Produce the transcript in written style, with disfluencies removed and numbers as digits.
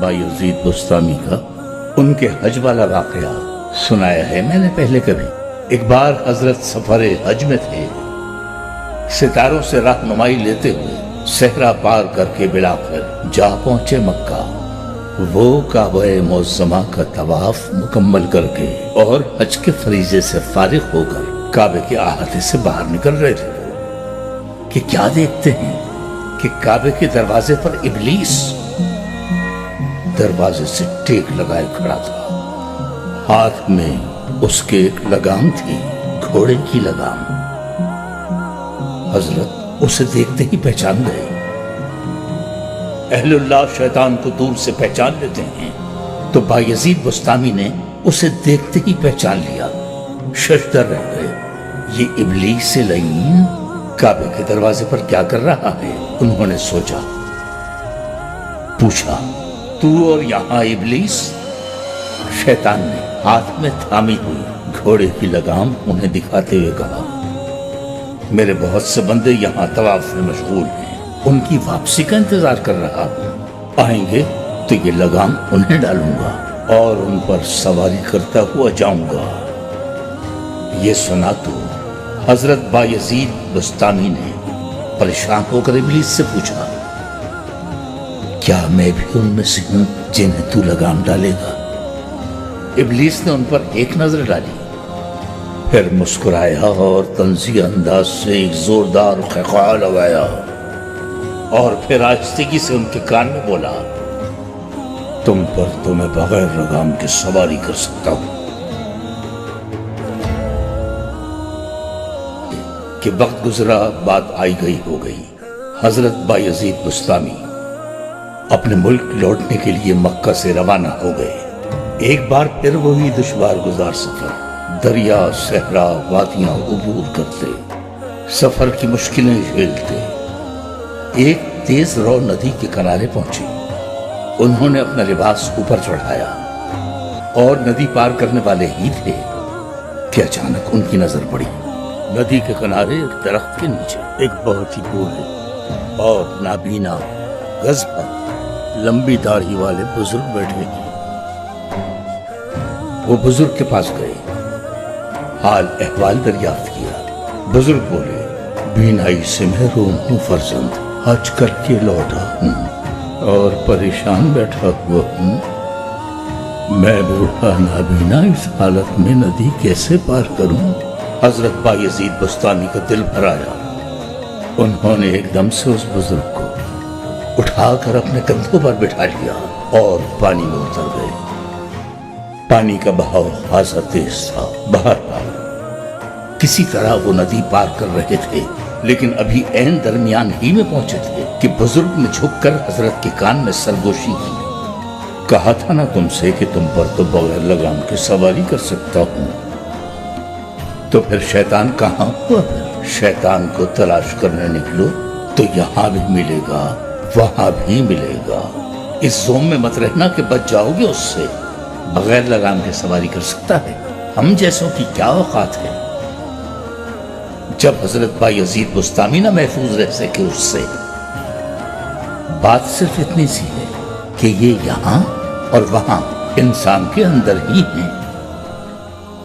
बायजीद बुस्तामी का उनके हज वाला वाकया सुनाया है मैंने पहले कभी। एक बार हजरत सफर हज में थे, सितारों से रहनुमाई लेते हुए सहरा पार करके बिलाकर जा पहुंचे मक्का। वो काबे मुअज़्ज़मा का तवाफ मुकम्मल करके और हज के फरीजे से फारिग होकर काबे के अहाते से बाहर निकल रहे थे कि क्या देखते हैं कि काबे के दरवाजे पर इब्लीस दरवाजे से टेक लगाए खड़ा था। हाथ में उसके एक लगाम थी, घोड़े की लगाम। हजरत उसे देखते ही पहचान गए। अहलुल्लाह शैतान को दूर से पहचान लेते हैं, तो बायजीद बुस्तामी ने उसे देखते ही पहचान लिया। शशदर रह गए, ये इब्लीस से लईन काबे के दरवाजे पर क्या कर रहा है। उन्होंने सोचा, पूछा, तू और यहां इब्लीस? शैतान ने हाथ में थामी हुई घोड़े की लगाम उन्हें दिखाते हुए कहा, मेरे बहुत से बंदे यहां तवाफ में मशगूल हैं, उनकी वापसी का इंतजार कर रहा हूं। आएंगे तो ये लगाम उन्हें डालूंगा और उन पर सवारी करता हुआ जाऊंगा। ये सुना तो हजरत बायजीद बुस्तामी ने परेशान होकर इब्लीस से पूछा, क्या मैं भी उनमें से हूं जिन्हें तू लगाम डालेगा? इब्लीस ने उन पर एक नजर डाली, फिर मुस्कुराया और तंज़िया अंदाज से एक जोरदार ख़िक़ा लगाया और फिर आहिस्तगी से उनके कान में बोला, तुम पर तो मैं बगैर लगाम के सवारी कर सकता हूं। कि वक्त गुजरा, बात आई गई हो गई। हजरत बायजीद बुस्तामी अपने मुल्क लौटने के लिए मक्का से रवाना हो गए। एक बार फिर वही दुश्वार गुजार सफर, दरिया सहरा वादियां उबूर करते, सफर की मुश्किलें झेलते एक तेज रौ नदी के किनारे पहुंचे। उन्होंने अपना लिबास ऊपर चढ़ाया और नदी पार करने वाले ही थे कि अचानक उनकी नजर पड़ी। नदी के किनारे एक दरख्त के नीचे एक बहुत ही बूढ़े और नाबीना गज पर लंबी दाढ़ी वाले बुजुर्ग बैठे हैं। वो बुजुर्ग के पास गए, हाल अहवाल दरियाफ्त किया। बुजुर्ग बोले, बीनाई से महरूम हूँ फर्जंद, हज करके लौटा हूँ और परेशान बैठा हुआ हूँ। मैं बूढ़ा नाबीना इस हालत में नदी कैसे पार करूं? हजरत बायजीद बुस्तामी का दिल भर आया। उन्होंने एकदम से उस बुजुर्ग को उठाकर अपने कंधों पर बिठा लिया और पानी में उतर गए। पानी का बहाव खासा तेज था। बहरहाल किसी तरह वो नदी पार कर रहे थे, लेकिन अभी ऐन दरमियान ही में पहुंचे थे कि बुजुर्ग ने झुककर हजरत के कान में सरगोशी की। कहा था ना तुमसे कि तुम पर तो बगैर लगाम के सवारी कर सकता हूं। तो फिर शैतान कहाँ हुआ? शैतान को तलाश करने निकलो तो यहाँ भी मिलेगा, वहां भी मिलेगा। इस जोम में मत रहना कि बच जाओगे उससे। बगैर लगाम के सवारी कर सकता है, हम जैसों की क्या औकात है। जब हजरत बायजीद बुस्तामी ना महफूज रह सके उससे, बात सिर्फ इतनी सी है कि ये यहाँ और वहां इंसान के अंदर ही है।